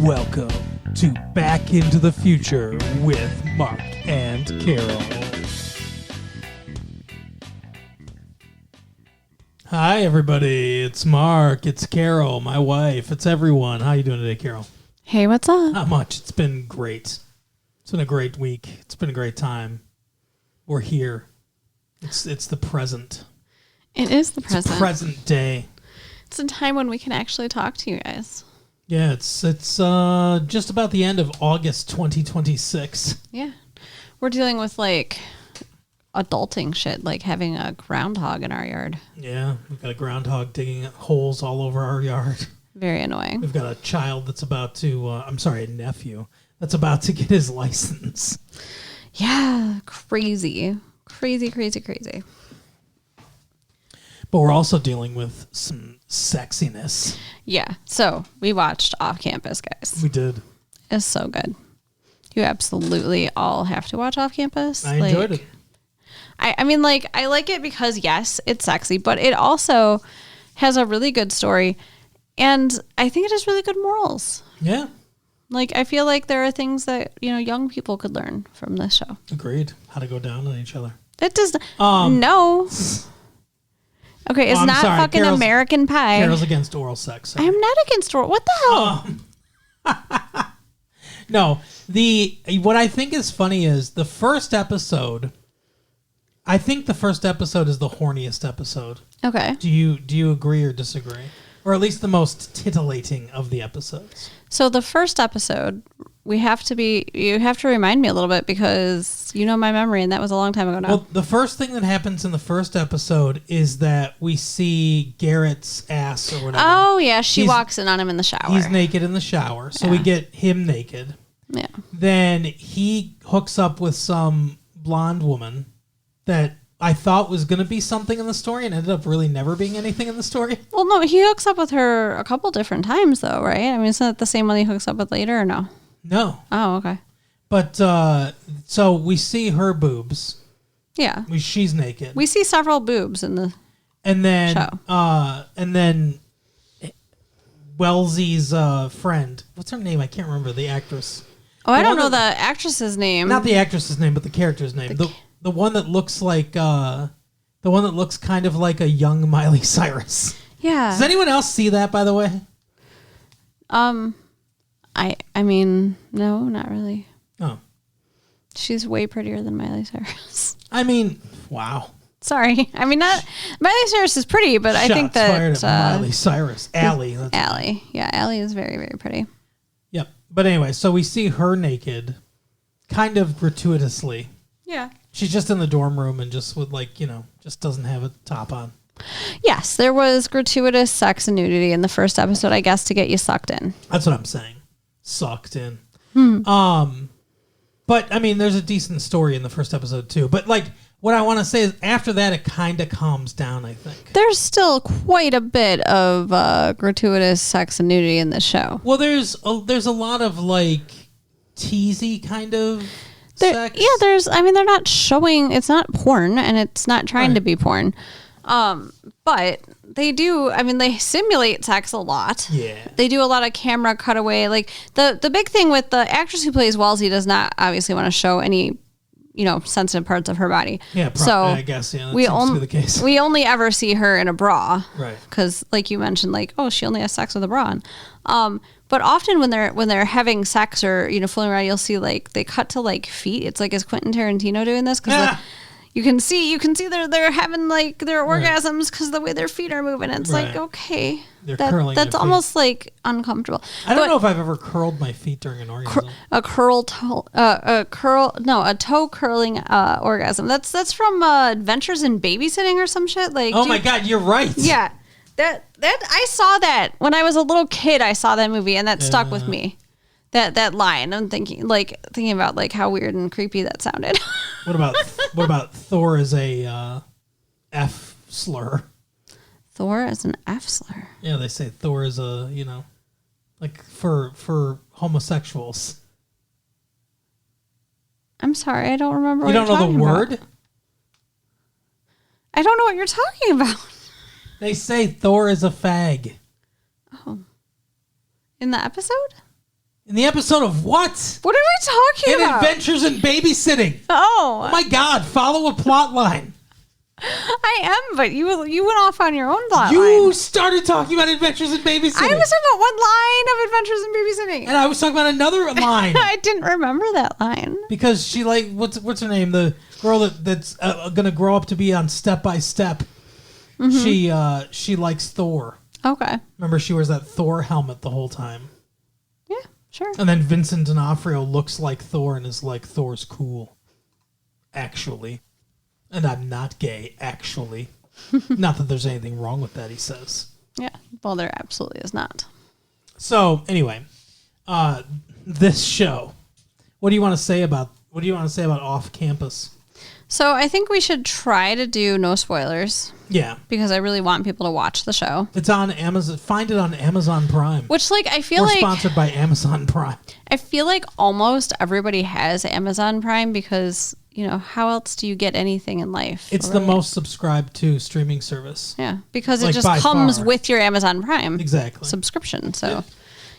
Welcome to Back into the Future with Mark and Carol. Hi, everybody. It's Mark. It's Carol, my wife. It's everyone. How you doing today, Carol? Hey, what's up? Not much. It's been great. It's been a great week. It's been a great time. We're here. It's the present. It is the present. It's present day. It's a time when we can actually talk to you guys. Yeah, it's just about the end of August 2026. Yeah. We're dealing with like adulting shit, like having a groundhog in our yard. Yeah, we've got a groundhog digging holes all over our yard. Very annoying. We've got a child that's about to, a nephew that's about to get his license. Yeah, crazy. Crazy. But we're also dealing with some sexiness. Yeah, so we watched Off Campus, guys. We did. It's so good. You absolutely all have to watch Off Campus. I enjoyed it. I mean, like, I like it because, yes, it's sexy, but it also has a really good story. And I think it has really good morals. Yeah. Like, I feel like there are things that, young people could learn from this show. Agreed. How to go down on each other. It does. No. Okay, it's not sorry. fucking American Pie. Carol's against oral sex. Sorry. I am not against oral. What the hell? No. What I think is funny is the first episode. I think the first episode is the horniest episode. Okay. Do you agree or disagree? Or at least the most titillating of the episodes. So the first episode, you have to remind me a little bit because you know my memory and that was a long time ago now. Well, the first thing that happens in the first episode is that we see Garrett's ass or whatever. Oh, yeah. She walks in on him in the shower. He's naked in the shower. So we get him naked. Yeah. Then he hooks up with some blonde woman that I thought was going to be something in the story and ended up really never being anything in the story. Well, no, he hooks up with her a couple different times, though, right? I mean, isn't that the same one he hooks up with later, or no? No. Oh, okay. But, so we see her boobs. Yeah. She's naked. We see several boobs in the show. And then Wellesley's friend, what's her name? I can't remember, the actress. Oh, I don't know the actress's name. Not the actress's name, but the character's name. The one that looks like the one that looks kind of like a young Miley Cyrus. Yeah. Does anyone else see that, by the way? I mean, no, not really. Oh. She's way prettier than Miley Cyrus. I mean, wow. Sorry. I mean, not Miley Cyrus is pretty, but I think that fired at Miley Cyrus. Allie. Allie. Yeah, Allie is very, very pretty. Yep. But anyway, so we see her naked, kind of gratuitously. Yeah. She's just in the dorm room and just with just doesn't have a top on. Yes, there was gratuitous sex and nudity in the first episode, I guess, to get you sucked in. That's what I'm saying. Sucked in. But I mean, there's a decent story in the first episode too. But what I want to say is after that, it kind of calms down, I think. There's still quite a bit of gratuitous sex and nudity in this show. Well, there's a lot of teasy kind of sex. Yeah, they're not showing, it's not porn and it's not trying to be porn. But they do, they simulate sex a lot. Yeah. They do a lot of camera cutaway. Like the big thing with the actress who plays Wellesley does not obviously want to show any sensitive parts of her body. Yeah, so I guess, that seems to be the case. We only ever see her in a bra. Right. Because, like you mentioned, she only has sex with a bra on. But often when they're having sex or, fooling around, you'll see, they cut to, feet. It's like, is Quentin Tarantino doing this? Because you can see they're having, their orgasms because the way their feet are moving. It's okay. They're curling that's almost, uncomfortable. I don't know if I've ever curled my feet during an orgasm. A toe curling orgasm. That's from Adventures in Babysitting or some shit. Oh my God, you're right. Yeah, that I saw that when I was a little kid. I saw that movie and that stuck with me. That line. I'm thinking about how weird and creepy that sounded. What about Thor as a F slur? Thor as an F slur. Yeah, they say Thor is a for homosexuals. I'm sorry, I don't remember. You don't know the word? I don't know what you're talking about. They say Thor is a fag. Oh. In the episode? In the episode of what? What are we talking In about? Adventures in Babysitting. Oh. Oh my God, follow a plot line. I am, but you went off on your own plot You line. started talking about Adventures in Babysitting. I was talking about one line of Adventures in Babysitting. And I was talking about another line. I didn't remember that line. Because she what's her name? The girl that's gonna grow up to be on Step by Step. She likes Thor. Okay. Remember, she wears that Thor helmet the whole time. Yeah, sure. And then Vincent D'Onofrio looks like Thor and is like, Thor's cool. Actually. And I'm not gay, actually. Not that there's anything wrong with that, he says. Yeah. Well, there absolutely is not. So, anyway, this show. What do you want to say about Off Campus? So I think we should try to do no spoilers Yeah. because I really want people to watch the show. It's on Amazon. Find it on Amazon Prime. Which, like, I feel We're like sponsored by Amazon Prime. I feel like almost everybody has Amazon Prime because, you know, how else do you get anything in life? It's the most subscribed to streaming service. Yeah, because it Like, just by comes far. with your Amazon Prime Exactly. subscription. So, Yeah.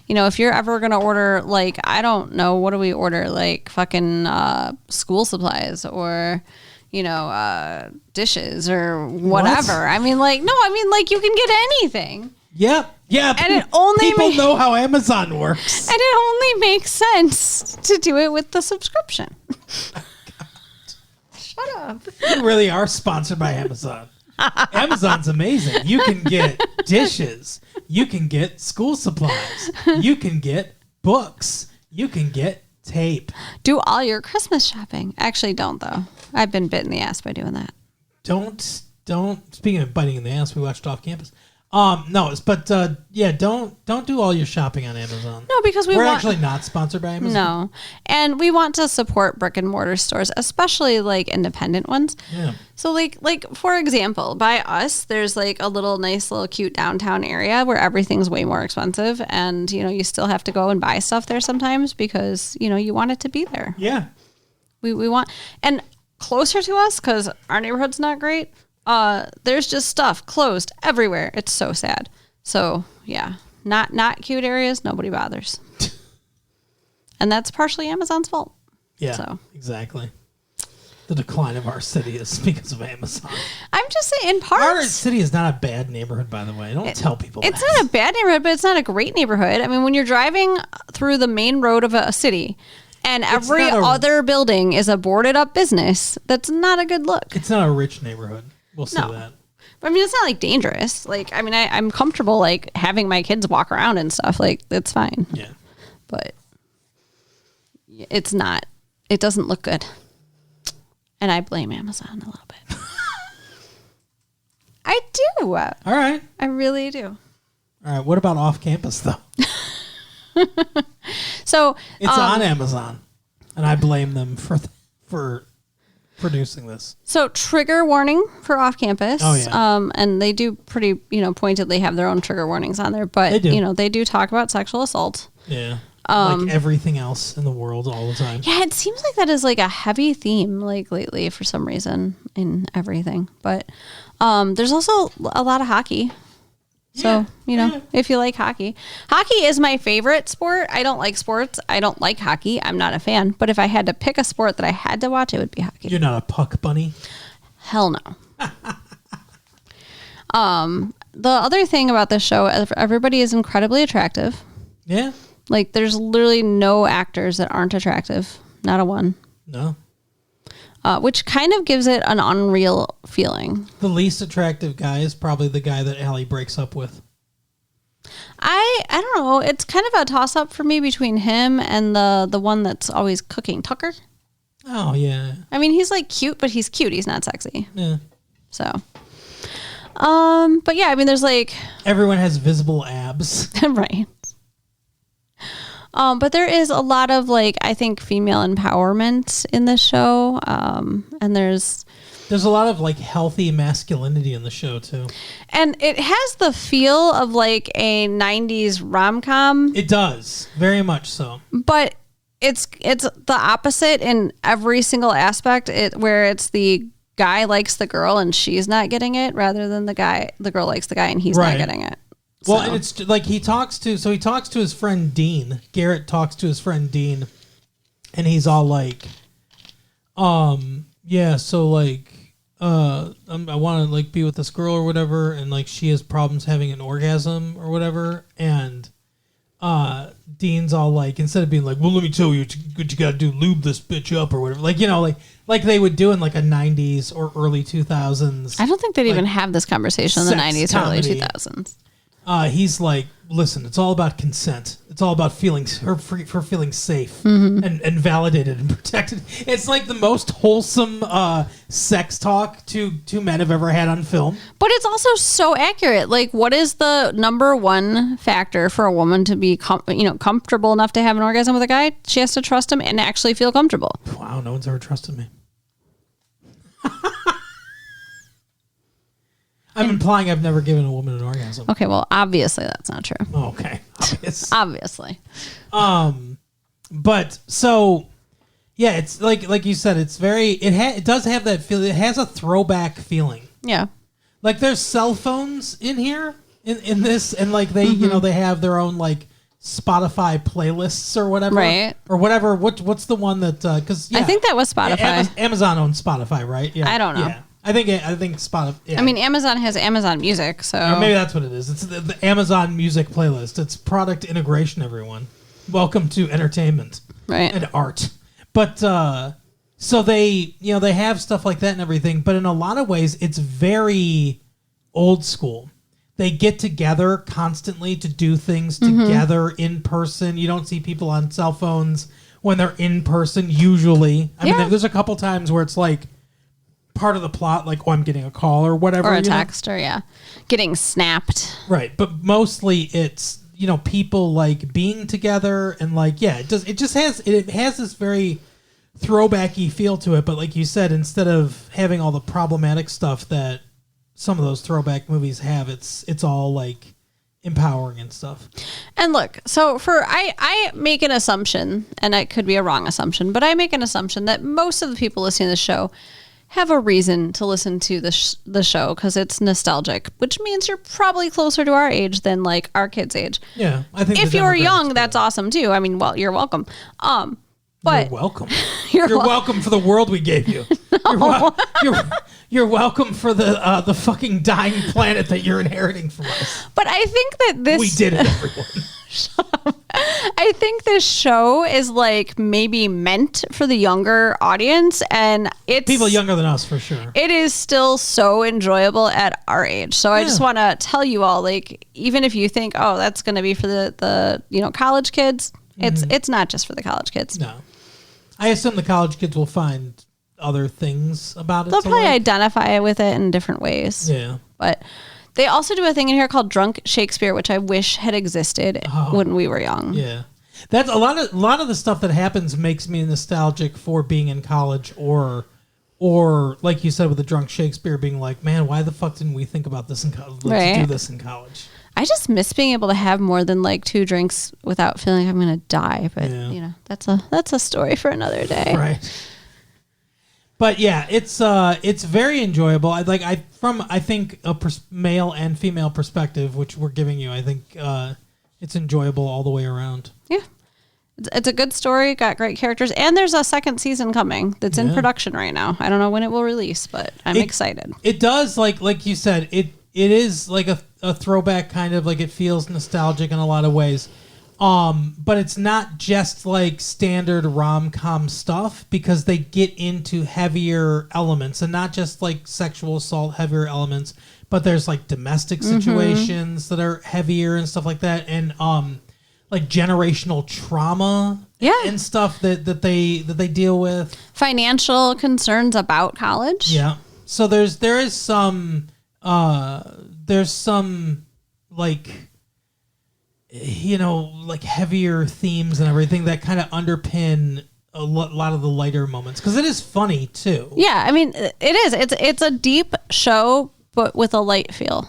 you know, if you're ever going to order, like, I don't know, what do we order? Like fucking school supplies or, you know, dishes or whatever. What? I mean, like you can get anything. Yep. Yeah. And it only people ma- know how Amazon works. And it only makes sense to do it with the subscription. Shut up. We really are sponsored by Amazon. Amazon's amazing. You can get dishes. You can get school supplies. You can get books. You can get tape. Do all your Christmas shopping. Actually, don't, though. I've been bit in the ass by doing that. Don't. Speaking of biting in the ass, we watched Off Campus. Don't do all your shopping on Amazon. No, because We're actually not sponsored by Amazon. No. And we want to support brick and mortar stores, especially like independent ones. Yeah. So like for example, by us, there's like a nice little cute downtown area where everything's way more expensive and you know, you still have to go and buy stuff there sometimes because, you know, you want it to be there. Yeah. We want and closer to us cuz our neighborhood's not great. There's just stuff closed everywhere. It's so sad. So, yeah. Not cute areas, nobody bothers. And that's partially Amazon's fault. Yeah. So. Exactly. The decline of our city is because of Amazon. I'm just saying, in parts. Our city is not a bad neighborhood, by the way. Don't tell people It's that. not a bad neighborhood, but it's not a great neighborhood. I mean, when you're driving through the main road of a city and every not a- other building is a boarded up business, that's not a good look. It's not a rich neighborhood. We'll say No. that. I mean, it's not like dangerous. Like, I mean, I'm comfortable like having my kids walk around and stuff. Like, it's fine. Yeah. But it's not. It doesn't look good. And I blame Amazon a little bit. I do. All right. I really do. All right. What about Off Campus, though? So It's on Amazon, and I blame them for producing this. So trigger warning for off campus. Oh, yeah. And they do pretty, pointedly have their own trigger warnings on there, but They do. they do talk about sexual assault. Yeah. Like everything else in the world all the time. Yeah, it seems like that is like a heavy theme like lately for some reason in everything. But there's also a lot of hockey. So, if you like hockey. Hockey is my favorite sport. I don't like sports. I don't like hockey. I'm not a fan. But if I had to pick a sport that I had to watch, it would be hockey. You're not a puck bunny? Hell no. The other thing about this show, everybody is incredibly attractive. Yeah. Like, there's literally no actors that aren't attractive. Not a one. No. Which kind of gives it an unreal feeling. The least attractive guy is probably the guy that Allie breaks up with. I don't know. It's kind of a toss-up for me between him and the one that's always cooking, Tucker. Oh, yeah. I mean, he's like cute, but he's cute. He's not sexy. Yeah. So, but yeah, I mean, there's like... Everyone has visible abs. Right. But there is a lot of like, I think, female empowerment in this show. And there's a lot of like healthy masculinity in the show too. and it has the feel of like a 90s rom-com, It does. Very much so. but it's the opposite in every single aspect. Where it's the guy likes the girl and she's not getting it rather than the girl likes the guy and he's Right. not getting it. Well, So. and it's like he talks to his friend Dean. Garrett talks to his friend Dean, and he's all like, yeah, so like, I want to like be with this girl or whatever, and like she has problems having an orgasm or whatever, and Dean's all like, instead of being like, well, let me tell you what you got to do, lube this bitch up or whatever, like, you know, like they would do in like a 90s or early 2000s. I don't think they'd like, even have this conversation in the sex 90s or early comedy. 2000s. He's like, listen, it's all about consent. It's all about her feeling safe Mm-hmm. and validated and protected. It's like the most wholesome sex talk two men have ever had on film. But it's also so accurate. Like, what is the number one factor for a woman to be comfortable enough to have an orgasm with a guy? She has to trust him and actually feel comfortable. Wow, no one's ever trusted me. I'm implying I've never given a woman an orgasm. Okay, well, obviously that's not true. Oh, okay. Obvious. Obviously. But so, yeah, it's like you said, it's very, it does have that feel. It has a throwback feeling. Yeah. Like there's cell phones in here in this, and like they, you know, they have their own like Spotify playlists or whatever. Right. Or whatever. What's the one that, cause I think that was Spotify. Amazon owns Spotify, right? Yeah. I don't know. Yeah. I think Spotify. Yeah. I mean, Amazon has Amazon Music, so Or maybe that's what it is. It's the Amazon Music playlist. It's product integration, everyone. Welcome to entertainment right. and art. But so they have stuff like that and everything, but in a lot of ways it's very old school. They get together constantly to do things together in person. You don't see people on cell phones when they're in person usually. I mean, there's a couple times where it's like part of the plot, like, oh, I'm getting a call or whatever. Or a text, or getting snapped. Right, but mostly it's, you know, people like being together and like, yeah, it has this very throwbacky feel to it, but like you said, instead of having all the problematic stuff that some of those throwback movies have, it's all like empowering and stuff. And look, so I make an assumption, and it could be a wrong assumption, but I make an assumption that most of the people listening to the show have a reason to listen to the show because it's nostalgic, which means you're probably closer to our age than like our kids' age. Yeah, I think if you're young, that's awesome too. I mean, well, you're welcome. But you're welcome. You're welcome for the world we gave you. You're welcome for the fucking dying planet that you're inheriting from us. But I think that We did it, everyone. I think this show is like maybe meant for the younger audience, and it's People younger than us, for sure. it is still so enjoyable at our age. So I just want to tell you all, like, even if you think, oh, that's going to be for the college kids, it's not just for the college kids. No. I assume the college kids will find other things about it. They'll to probably like. identify with it in different ways. Yeah. But they also do a thing in here called Drunk Shakespeare, which I wish had existed when we were young. Yeah. That's a lot of the stuff that happens makes me nostalgic for being in college, or like you said with the Drunk Shakespeare, being like, man, why the fuck didn't we think about this in college? Let's do this in college. I just miss being able to have more than like 2 drinks without feeling like I'm going to die. But that's a story for another day. Right. But yeah, it's very enjoyable. I think a male and female perspective, which we're giving you, I think it's enjoyable all the way around. Yeah. It's a good story, got great characters, and there's a second season coming that's in production right now. I don't know when it will release, but I'm excited. It does, like you said, it is like a throwback, kind of like, it feels nostalgic in a lot of ways. But it's not just like standard rom-com stuff, because they get into heavier elements, and not just like sexual assault, heavier elements, but there's like domestic situations that are heavier and stuff like that. And, like generational trauma and stuff that they deal with. Financial concerns about college. Yeah. So there is some like, like heavier themes and everything that kind of underpin a lot of the lighter moments, because it is funny too. Yeah, I mean, it is. It's a deep show, but with a light feel.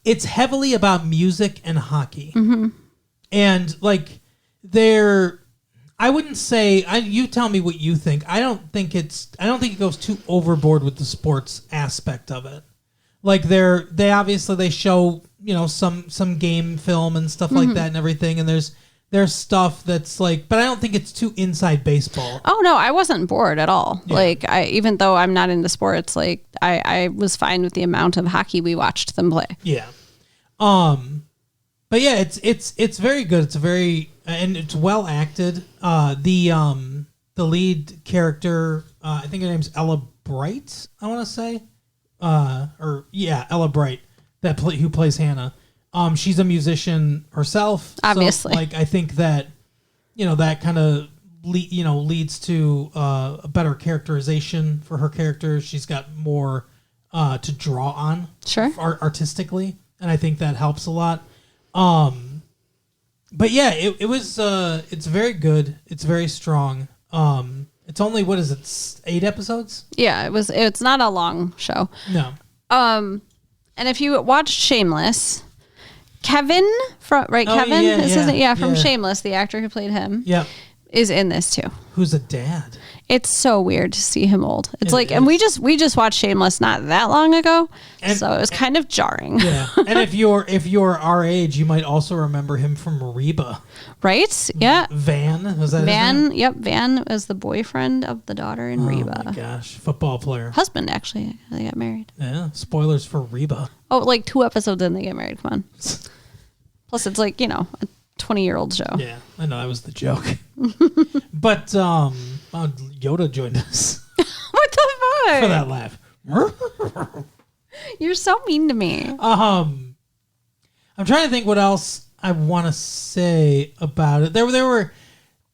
It's heavily about music and hockey. Mm-hmm. And like I wouldn't say, you tell me what you think. I don't think it goes too overboard with the sports aspect of it. Like they obviously show, some game film and stuff like that and everything, and there's stuff that's like, but I don't think it's too inside baseball. Oh no, I wasn't bored at all. Yeah. Like even though I'm not into sports, like I was fine with the amount of hockey we watched them play. Yeah. But yeah, it's very good. It's very and it's well acted. The lead character, I think her name's Ella Bright, I want to say. Ella Bright, who plays Hannah. She's a musician herself. Obviously. So, like, I think that, that kind of leads to a better characterization for her character. She's got more to draw on, Sure. Artistically, and I think that helps a lot. But yeah, it was it's very good. It's very strong. It's only, what is it, 8 episodes? Yeah, it's not a long show. No. And if you watched Shameless, Kevin from Kevin yeah, this isn't from yeah. Shameless, the actor who played him, Yep. is in this too. Who's a dad? It's so weird to see him old. It's It like, is. and we just watched Shameless not that long ago, And- so it was kind of jarring, Yeah. And if you're our age, you might also remember him from Reba. right? Yeah, Van, was that his name? Van. Yep, Van was the boyfriend of the daughter in Oh Reba. my gosh, football player. Husband, actually, they got married. Yeah, spoilers for Reba. Oh, like 2 episodes in, they get married. Come on. Plus, it's like, a 20-year-old show. Yeah, I know that was the joke. But Yoda joined us What the fuck? for that laugh. You're so mean to me. I'm trying to think what else I want to say about it. There were,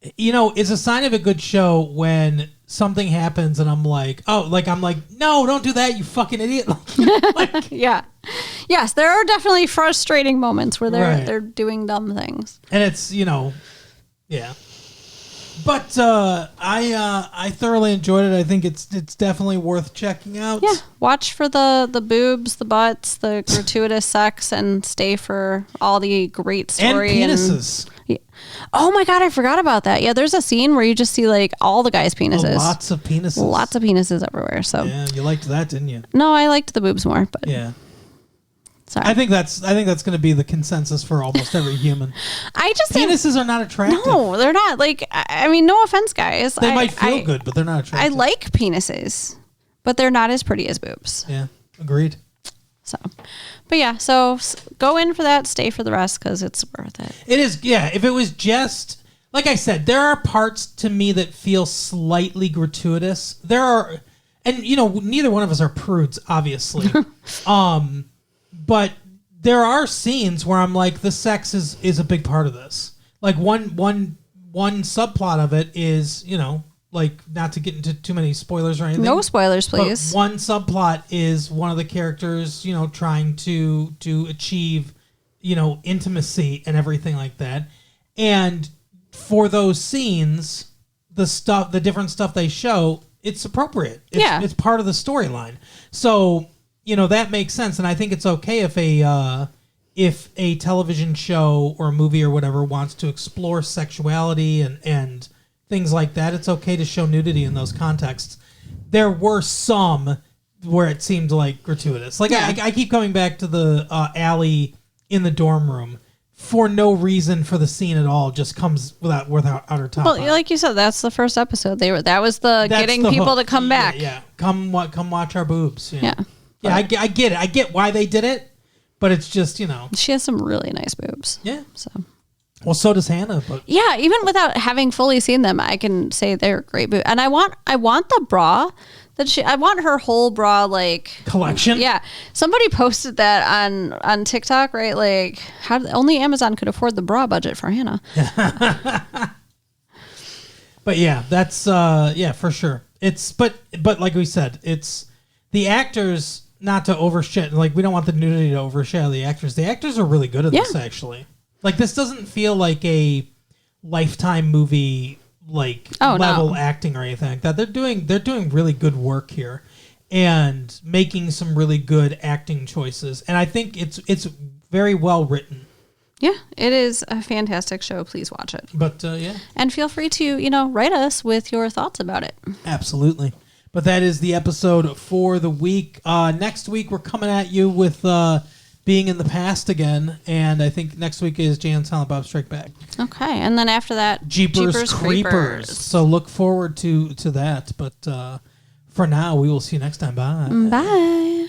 it's a sign of a good show when something happens and I'm like, no, don't do that, you fucking idiot. Like, Yeah. Yes, there are definitely frustrating moments where Right. they're doing dumb things. and it's, yeah. But I thoroughly enjoyed it. I think it's definitely worth checking out. Yeah. Watch for the boobs, the butts, the gratuitous sex, and stay for all the great And story. penises. Yeah. Oh my God, I forgot about that. Yeah, there's a scene where you just see like all the guys' penises. Lots of penises. Lots of penises everywhere. So Yeah, you liked that, didn't you? no, I liked the boobs more, but Yeah. sorry. I think that's going to be the consensus for almost every human. I just think- Penises are not attractive. no, they're not. Like, I mean, no offense, guys. They might feel good, but they're not I attractive. like penises, but they're not as pretty as boobs. Yeah, agreed. So, but yeah, so go in for that, stay for the rest because it's worth it. It is, yeah. If it was just, like I said, there are parts to me that feel slightly gratuitous. There are, and neither one of us are prudes, obviously. But there are scenes where I'm like, the sex is a big part of this. Like one subplot of it is, like, not to get into too many spoilers or anything. No spoilers, But please. one subplot is one of the characters, trying to achieve, intimacy and everything like that. And for those scenes, the different stuff they show, it's appropriate. It's part of the storyline. So, that makes sense. And I think it's okay if a television show or a movie or whatever wants to explore sexuality and things like that. It's okay to show nudity in those contexts. There were some where it seemed like gratuitous. Like, Yeah. I keep coming back to the alley in the dorm room for no reason for the scene at all. Just comes without her top. Well, on. like you said, that's the first episode. That was the That's getting the people hook. to come back. Yeah. Come watch our boobs. Yeah. Yeah, I get it. I get why they did it, but it's just, She has some really nice boobs. yeah. So Well, so does Hannah, but yeah, even without having fully seen them, I can say they're great boobs. And I want the bra I want her whole bra like collection. Yeah, somebody posted that on TikTok, right? Like, how only Amazon could afford the bra budget for Hannah. But yeah, that's for sure. It's but like we said, it's the actors, not to overshadow. Like, we don't want the nudity to overshadow the actors. The actors are really good at this, actually. Like, this doesn't feel like a Lifetime movie level acting or anything like that. They're doing really good work here and making some really good acting choices. And I think it's very well written. Yeah, it is a fantastic show. Please watch it. But yeah, And feel free to, write us with your thoughts about it. absolutely. But that is the episode for the week. Next week, we're coming at you with being in the past again. And I think next week is Jay and Silent Bob Strike Back. Okay. And then after that, Jeepers Creepers. So look forward to that. But for now, we will see you next time. Bye. Bye.